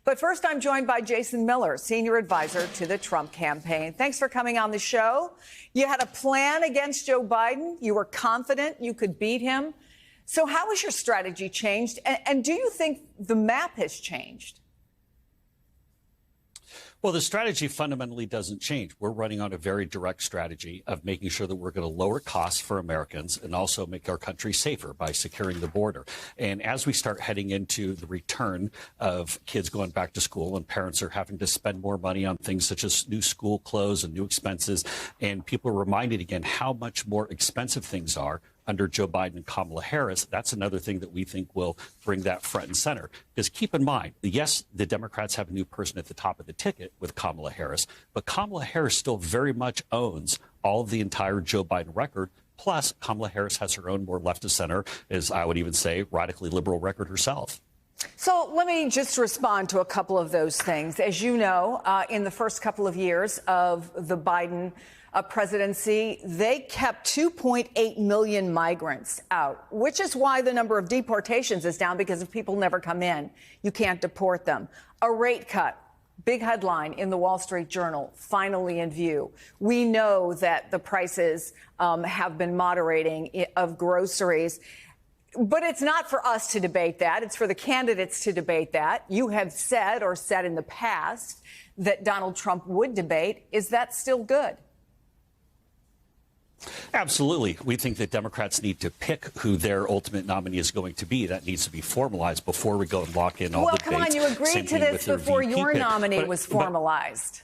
But first, I'm joined by Jason Miller, senior advisor to the Trump campaign. Thanks for coming on the show. You had a plan against Joe Biden. You were confident you could beat him. So how has your strategy changed? And do you think the map has changed? Well, the strategy fundamentally doesn't change. We're running on a very direct strategy of making sure that we're going to lower costs for Americans and also make our country safer by securing the border. And as we start heading into the return of kids going back to school and parents are having to spend more money on things such as new school clothes and new expenses, and people are reminded again how much more expensive things are under Joe Biden and Kamala Harris, that's another thing that we think will bring that front and center. Because keep in mind, yes, the Democrats have a new person at the top of the ticket with Kamala Harris, but Kamala Harris still very much owns all of the entire Joe Biden record. Plus, Kamala Harris has her own more left of center, as I would even say, radically liberal record herself. So let me just respond to a couple of those things. As you know, in the first couple of years of the Biden presidency, they kept 2.8 million migrants out, which is why the number of deportations is down, because if people never come in, you can't deport them. A rate cut. Big headline in the Wall Street Journal, finally in view. We know that the prices have been moderating of groceries. But it's not for us to debate that. It's for the candidates to debate that. You have said or said in the past that Donald Trump would debate. Is that still good? Absolutely. We think that Democrats need to pick who their ultimate nominee is going to be. That needs to be formalized before we go and lock in all the debates. Well, come on, you agreed to this before your nominee was formalized.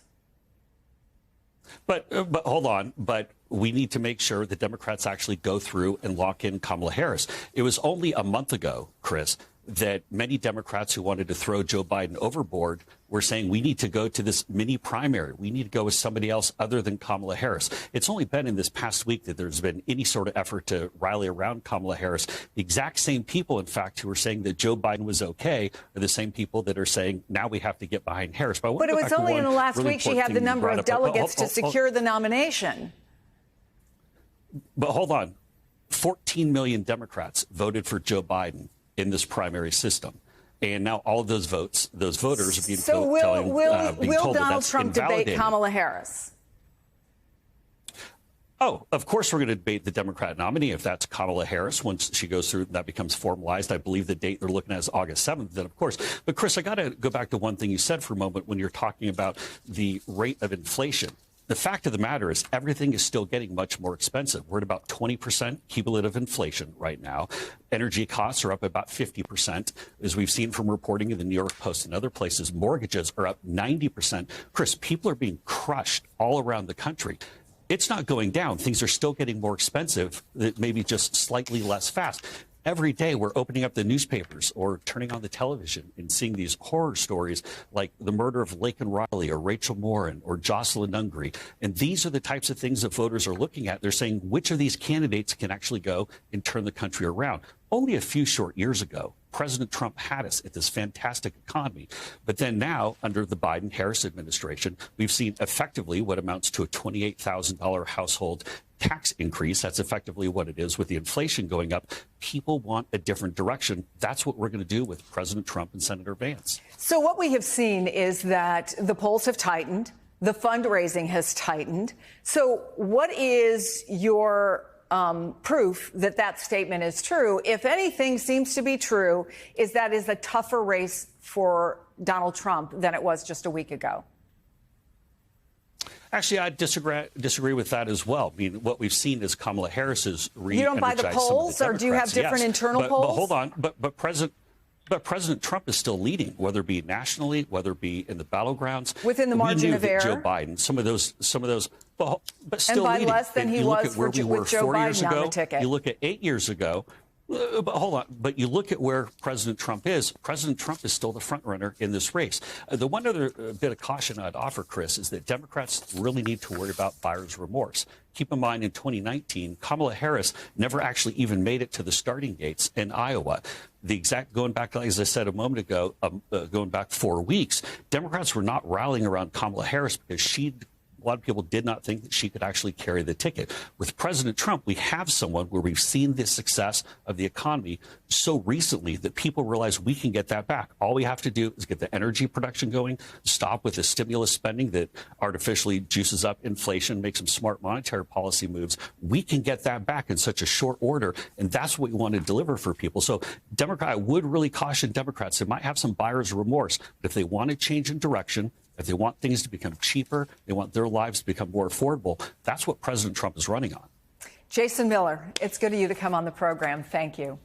But hold on. But we need to make sure that Democrats actually go through and lock in Kamala Harris. It was only a month ago, Chris, that many Democrats who wanted to throw Joe Biden overboard were saying we need to go to this mini primary. We need to go with somebody else other than Kamala Harris. It's only been in this past week that there's been any sort of effort to rally around Kamala Harris. The exact same people, in fact, who were saying that Joe Biden was okay are the same people that are saying now we have to get behind Harris. But it was only in the last week she had the number of delegates to secure the nomination. But hold on. 14 million Democrats voted for Joe Biden in this primary system. And now all of those votes, those voters are being told will Donald Trump debate Kamala Harris? Oh, of course we're going to debate the Democrat nominee if that's Kamala Harris. Once she goes through, that becomes formalized. I believe the date they're looking at is August 7th, then, of course. But, Chris, I got to go back to one thing you said for a moment when you're talking about the rate of inflation. The fact of the matter is everything is still getting much more expensive. We're at about 20% cumulative inflation right now. Energy costs are up about 50%. As we've seen from reporting in the New York Post and other places, mortgages are up 90%. Chris, people are being crushed all around the country. It's not going down. Things are still getting more expensive, maybe just slightly less fast. Every day we're opening up the newspapers or turning on the television and seeing these horror stories like the murder of Laken Riley or Rachel Morin or Jocelyn Nungry. And these are the types of things that voters are looking at. They're saying which of these candidates can actually go and turn the country around. Only a few short years ago, President Trump had us at this fantastic economy. But then now, under the Biden-Harris administration, we've seen effectively what amounts to a $28,000 household tax increase. That's effectively what it is with the inflation going up. People want a different direction. That's what we're going to do with President Trump and Senator Vance. So what we have seen is that the polls have tightened. The fundraising has tightened. So what is your proof that that statement is true? If anything seems to be true, is that is a tougher race for Donald Trump than it was just a week ago. Actually, I disagree with that as well. I mean, what we've seen is Kamala Harris is You don't buy the polls, or do you have different internal polls? But hold on. But President Trump is still leading, whether it be nationally, whether it be in the battlegrounds. Within the margin of error. Joe Biden, some of those, but still and by leading. less than he was with Joe Biden on the ticket. You look at 8 years ago. But hold on. But you look at where President Trump is. President Trump is still the front runner in this race. The one other bit of caution I'd offer, Chris, is that Democrats really need to worry about buyer's remorse. Keep in mind, in 2019, Kamala Harris never actually even made it to the starting gates in Iowa. Going back, as I said a moment ago, going back 4 weeks, Democrats were not rallying around Kamala Harris because she'd a lot of people did not think that she could actually carry the ticket. With President Trump, we have someone where we've seen the success of the economy so recently that people realize we can get that back. All we have to do is get the energy production going, stop with the stimulus spending that artificially juices up inflation, make some smart monetary policy moves. We can get that back in such a short order, and that's what we want to deliver for people. So I would really caution Democrats. They might have some buyer's remorse, but if they want to change in direction, if they want things to become cheaper, they want their lives to become more affordable, that's what President Trump is running on. Jason Miller, it's good of you to come on the program. Thank you.